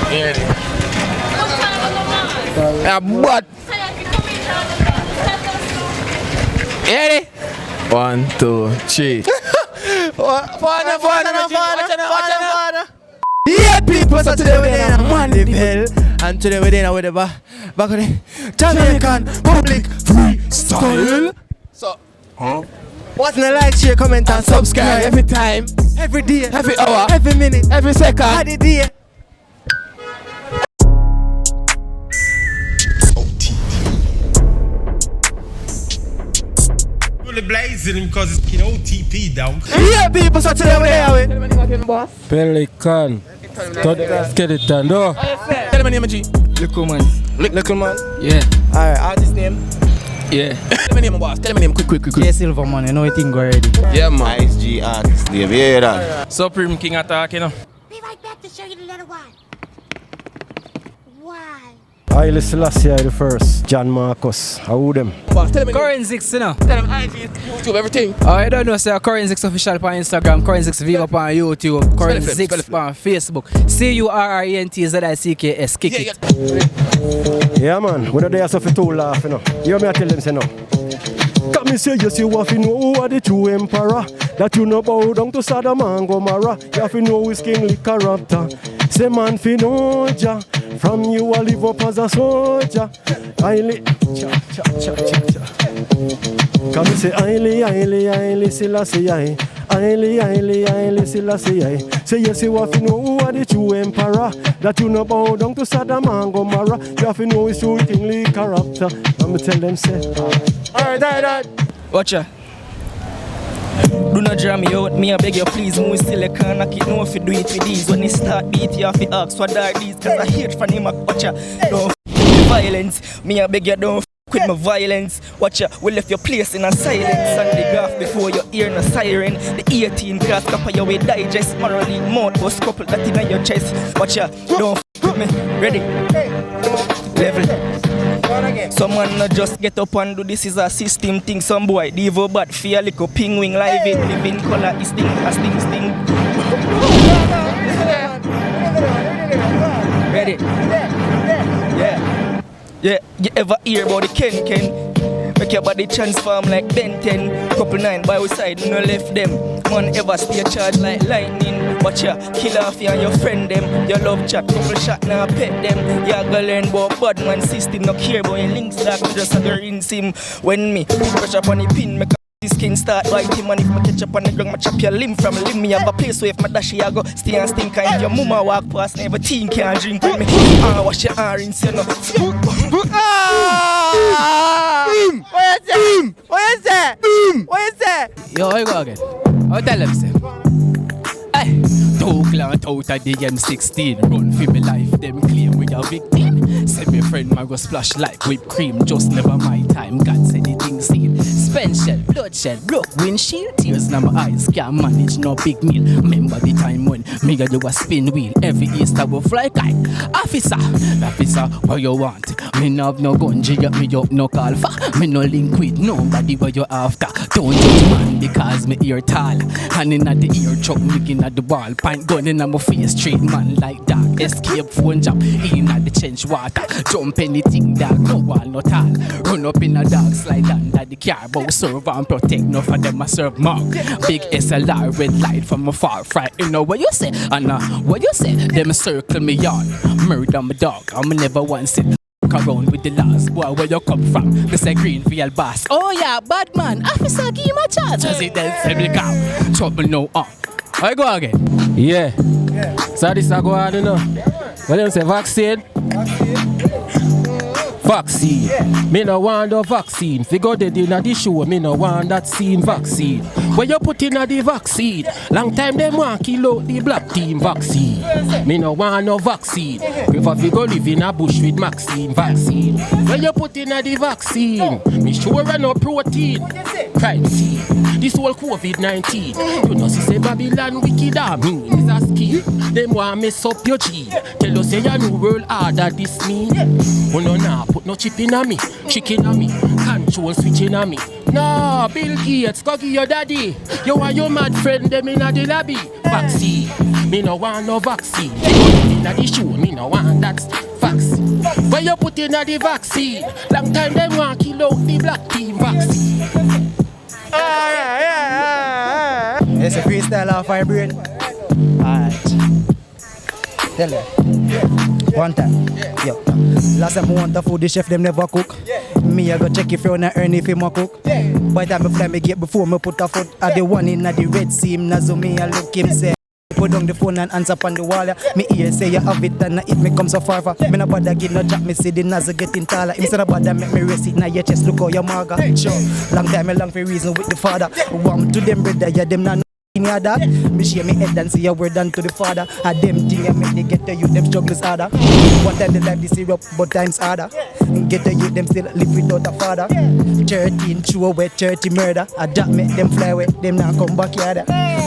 Yeah, but. Ready? 1, 2, 3. Yeah, people, so today we're in a Monday hell. And today we're in with the back of the Jamaican public freestyle. So, what's the like, share, comment, and subscribe every time, every day, every hour, every minute, every second, every day. Blazing because it's OTP down. Yeah, people, so today we're here with Pellycan. Let's get it done, though. Tell me name, G. Likkle Man. Likkle Man? Yeah. Alright, artist name? Yeah. Tell me name, boss. Tell me name, quick. Yeah, Silva, man. You know it thing already. Yeah, man. ISG artist, Dave. You hear that? Supreme King attack, you know. Be right back to show you the letter Y. Why? Haile Selassie the first, John Marcus, how them? Boss, tell me Curientzicks, you know. Tell them IG, YouTube, everything. I don't know, say Curientzicks official on Instagram, Curientzicks Viva on YouTube, Curientzicks on Facebook. Curientzicks, kick it. Yeah, man, when they are so too laugh, you know. You me I tell them, say no. Come me say, yes, you have to know who are the true emperor. That you know bow down to Saddam and Gomorrah. You have to know who is kingly character. Say man fi know Jah. From you I live up as a soldier. Haile, cha. Come me say, Haile Selassie, Haile Selassie. Say yes, you have to know who are the true emperor. That you know bow down to Saddam and Gomorrah. You have to know his true kingly character. Let me tell them say. Alright. Watch ya. Do not jam me out, me I beg you please. Move still I can't knock it, no if you do it with these. When you start beat you have to ask what are these. Cause I hate from him, watch ya. Don't f*** violence, me I beg you don't f*** with my violence. Watch ya, we left your place in a silence. And the graph before you hear no siren. The 18 class copper your way digest. Morally mouth was couple that in your chest. Watch ya, don't f*** with me, ready? Level. Someone not just get up and do this is a system thing. Some boy devo bad fear little ping wing live it living color is sting a sting. Ready? Yeah. You ever hear about the Ken? Make your body transform like Ben 10. Couple 9 by our side, no left them. Man ever stay charged like lightning. Watch ya, kill off you and your friend them. Your love chat, couple shot now pet them. You go learn about bad man system. No care about your links like just have to rinse him. When me push up on the pin, make this skin start right him. And if I catch up on the ground, I chop your limb from a limb. Me have a place where if my dash I go stay and stink. And if your mama walk past, never teen can drink with me. Wash your hair rinse you know. What you say? Yo, I go again. I'll tell them say. Hey, talk loud out of the M16. Run for my life, them claim we a victim. Say my friend man go splash like whipped cream. Just never my time, God said the thing seen. Spend shell, bloodshed, broke windshield. Tears in my eyes, can't manage no big meal. Remember the time when me got do a spin wheel. Every Easter will fly kite. Officer, what you want? Me no have no gun, G up me up no call for. Me no link with nobody what you after. Don't judge man because me ear tall. Hand in at the ear truck, me at the ball. Pint gun in my face, straight man like that. Escape phone jump in at the trench water. Jump anything that no wall no tall. Run up in a dark slide under the car. But serve and protect, no for them I serve mark. Big SLR, red light from afar. Fright, you know what you say? And what you say? Them circle me on. Murder my dog, I'm never one sit. Around with the laws, boy, where you come from? This a Greenfield boss. Oh yeah, bad man, officer, give him a charge. Resident family cow, trouble no on. I go again. Yeah. So this I go on, you know. What do you say, vaccine? Vaccine. Me no want the vaccine. If you go dead in the show, me no want that scene vaccine. When you put in the vaccine, long time them want kill out the black team vaccine. Me no want no vaccine. Prefer if you go live in a bush with Maxine vaccine. When you put in the vaccine, me sure no protein. Crime scene. This whole COVID-19. You know see say Babylon wicked and mean is a scheme. Them want mess up your gene. Tell us say your new world order this mean. Oh no nah. Put no chip in on me, chicken on me, control switching on me. No, Bill Gates, go give your daddy. You and your mad friend, them in the lobby. Vaccine, me no want no vaccine. In the show, me no want you put in the vaccine. Long time them want kill out the black team vaccine. It's a freestyle off our brain. Alright. Tell her. One time. Yo. Last time I want the food, the chef them never cook. Me I go check if you wanna earn if you ma cook. By the time I fly me get before me put a foot at the one in the red seam. Nazo me I look him say. Put down the phone and answer on the wall. Me ear say you have it and it me come so far. Me no bother get no chat, me see the Nazo getting taller. Instead of bother make me race it now your chest look how your maga. Sure. Long time I long for reason with the father. Warm to them brother, yeah them not know that. Me share me head and see a word done to the father. A them thing I make they get to you, them struggles harder. One time the life is syrup, but times harder. Get to you, them still live without a father. 13 true away, 30 murder. I that make them fly away, them now come back here.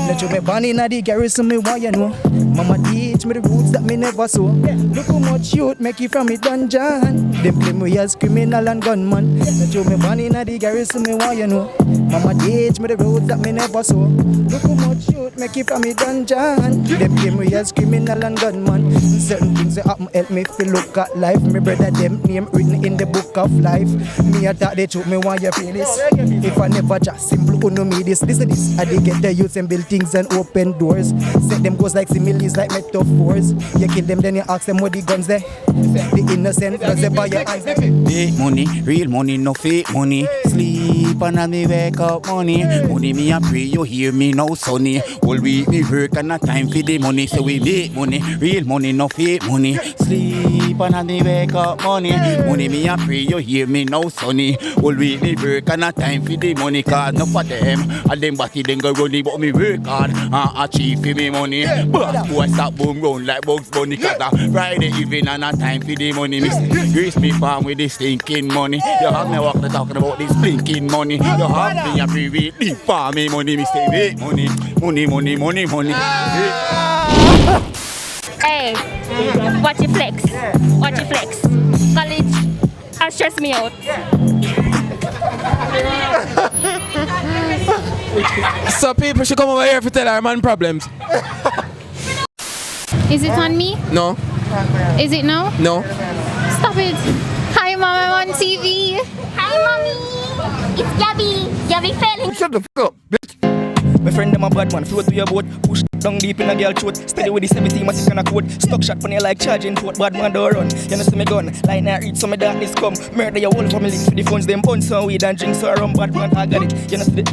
Let you me born in the garrison, me why you know. Mama teach me the roots that me never saw. Look how much youth make it from me dungeon. Them claim we as criminal and gunman. Let you me born in the garrison, me why you know. Mama teach me the roots that me never saw. Look how much youth make it from me dungeon. Them claim we as criminal and gunman. Certain things that happen help me feel look at life. Me brother them name written in the book of life. Me I thought they told me why you feel this. If I never just simple who know me this. Listen this. I did get the youth and build things and open doors. Set them goes like similes like metaphors. You kill them then you ask them what the guns there. The innocent does they buy your hands. Fake money, real money, no fake money. Sleep and I me wake up money. Money me I pray you hear me now sonny. All week me work and not time for the money. So we make money, real money, no fake money. Sleep and I me wake up money. Money me I pray you hear me now sonny. All week me work and not time for the money. Cause no for them, and them body then go running. But me work hard and achieve for me money. But boy stop boom round like Bugs Bunny. Cause Friday evening and not time for the money. Grace me farm with this stinking money. You have me walk talking about this blinking money. You have me a free week deep farm me money. Me stay make money, money, money, money, money. Hey, watch your flex. Watch your flex. College, and stress me out. So people should come over here to tell our man problems. Is it on me? No. Is it now? No. Stop it. Hi, Mom, I'm on TV. Hi, Mommy. It's Gabby. Gabby failing. Shut the fuck up, bitch. My friend them a bad man, float to your boat. Push down deep in a girl throat. Steady with the 17 massive kind of quote. Stuck shot for you like charging throat. Bad man don't run. You know see me gun. Like now reach so me darkness come. Murder your whole family for the funds. Them bun some weed and drink so I run. Bad man I got it. You know see the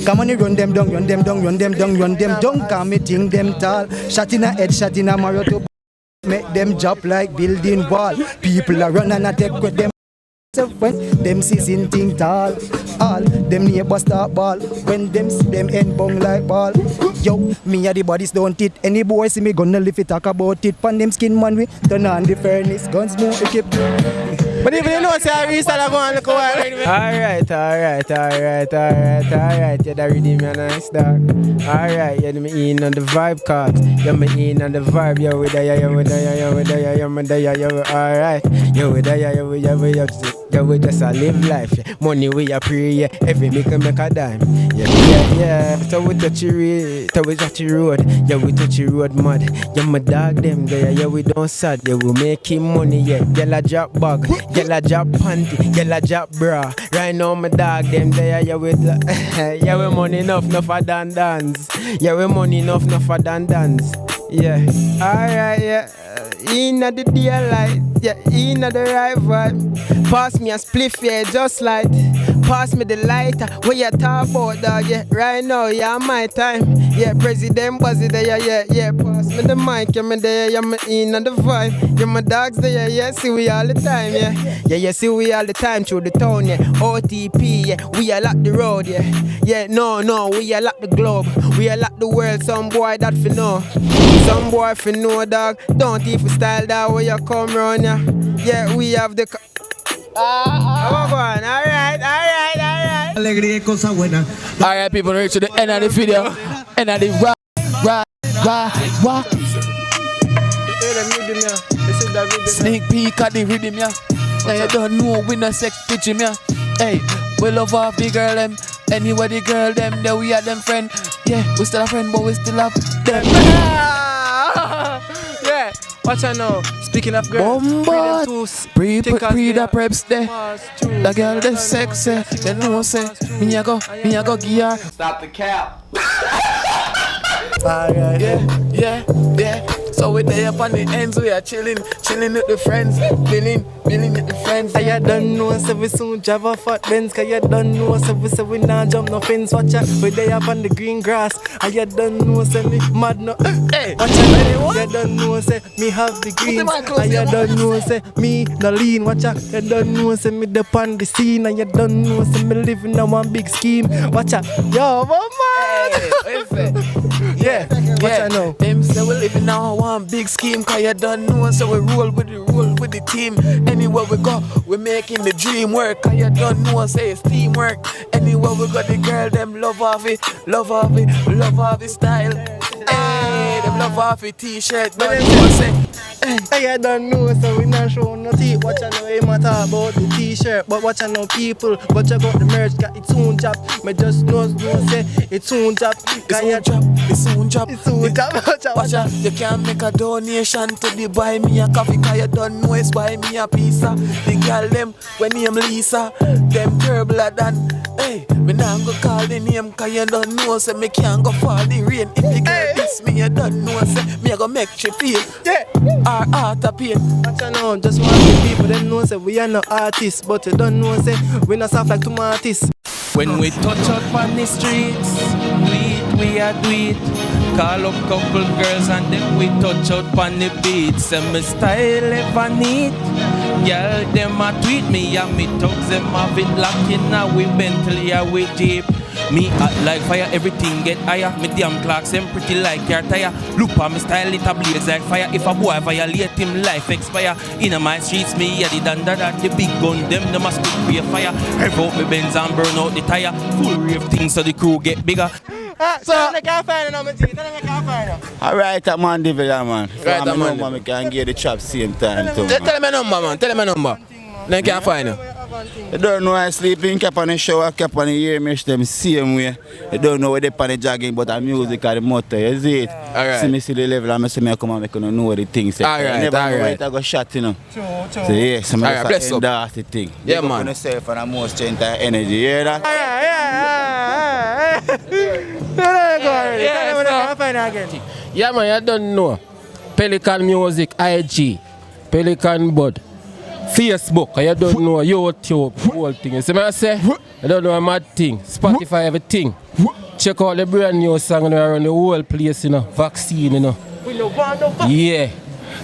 Come on, run them down, run them down, run them down, run them down. Come me ting them tall. Shot in a head, shot in a marrow to make them drop like building wall. People are run and attack with them. When them season ting tall, all them neighbors start ball. When them see them end bong like ball. Yo, me a the bodies don't it. Any boy see me gonna live it, talk about it. Pan them skin man we turn on the furnace, guns move equip. But even you know, say I restyle go on look a while. Alright. Yeah, that redeem me a nice dog. Alright, yeah, me in on the vibe cards. Yeah, me in on the vibe. Yo, we there, yo, we there, yo, we there, yo, we there, yo, alright. Yo, we there, yo, we just a live life. Yeah. Money we a pray, yeah. Every make a dime. Yeah. So we touch the road. Yeah, we touch the road mud. Yeah, my dog them there. Yeah, we don't sad. Yeah, we making money. Yeah, yellow drop bag, yellow drop panty, yellow drop bra. Right now my dog them there. Yeah, we yeah, we money enough for dance. Yeah, we money enough for dance. Yeah, alright, yeah. In at the daylight, yeah, in at the right vibe. Pass me a spliff, yeah, just like. Pass me the lighter, what you talk about, dog, yeah. Right now, yeah, my time. Yeah, Pr3zid3nt Bazzle, yeah. Pass me the mic, yeah, me there, yeah, me in on the vibe. Yeah, my dogs there, yeah, see we all the time, yeah. Yeah, see we all the time through the town, yeah. OTP, yeah, we all lock the road, yeah. Yeah, no, we all lock the globe. We all lock the world, some boy that fi know. Some boy fi know, dog. Don't even style that way you come round, yeah. Yeah, we have the... Alright. Alright, people, reach to the end of the video. End of the rock. Sneak peek at the rhythm, yeah. Now you don't know we no sex pitch him, yeah. Hey, we love off the girl them. Anyway the girl them, there we are them friend. Yeah, we still a friend, but we still have them. Yeah. Watch out now. Speaking of girls, Pre-the-preps there. The girl that's sexy. You know say, me a go give her. Stop the cap. Alright, yeah. So we there up on the ends, we are chilling with the friends, billing with the friends. I don't know, so we soon drive a fat Benz. Cause you don't know, so we nah jump no fence. Watch out, we there up on the green grass. I don't know, so me mad no. Hey, watch out, you don't know, say me have the greens. I don't know, say me no lean. Watch out, you don't know, say me dip on the scene. And you don't know, say me living on one big scheme. Watch out, yo, man. Yeah, watch out now. Them say we living on one big scheme. Cause you don't know, so we roll with the team. Anywhere we go, we making the dream work. Cause you don't know, say it's teamwork. Anywhere we go, the girl them love off it style. Hey, them love off it t-shirt. But them say, I don't know, so we not show no teeth. Watch out now, ain't matter about the t-shirt. But watch out now, people. But you got the merch, got its own job. Me just know, say it's own job. It's own job. Watch out, you can't make a donation to the buy me a coffee. Cause you don't know it's buy me a pizza. The girl them, when name Lisa, them turbler than. Hey, me nah go call the name. Cause you don't know, say me can't go fall the rain. If the girl diss me, you don't know, say me a go make you feel. Yeah. Our heart a pain. Watch out now, just want the people them know say we are no artists. But you don't know say we not soft like two artists. When we touch out on the streets, we are do it. Call up couple girls and then we touch out on the beats. And my style ever neat. Girl, them a tweet me and me thugs them have it locked in now we Bentley or we Jeep. Me hot like fire, everything get higher. Me damn clocks them pretty like your tire. Look on me style, it a blaze like fire. If a boy violate him, life expire. In my streets, me a the danda that the big gun them a stick be a fire. Rev out me Benz and burn out the tire. Full rave things so the crew get bigger. So I can't find it, man. Alright, that man, David, man. Right, that man. I can get the chop same time too. Tell me number, man. Tell me number. Then can't find it. You don't know I sleeping, kept on the shower, kept on the ear mesh them same way. You don't know where they on the jogging, but the music or the motor, you see it? Alright. See me see the level and I see me come and make you know the things. Alright, never know where alright. it go shot, you know. True. So yeah, so Alright, bless up. that's the thing. Yeah, Big up man. on yourself and the most strength and energy, you hear that? Yeah, man, you don't know. Pellycan Music, IG, Pellycan Bud, Facebook, you don't know YouTube, whole thing. You see what I say? You don't know a mad thing. Spotify, everything. Check out the brand new song around the whole place, you know. Vaccine, you know. Yeah.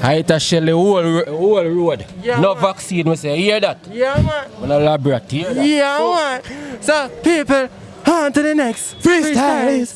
I hit a shell the whole road. Yeah, no man. vaccine, we say. Hear that? Yeah, man. When a laboratory. Yeah, man. So, people, on to the next freestyle.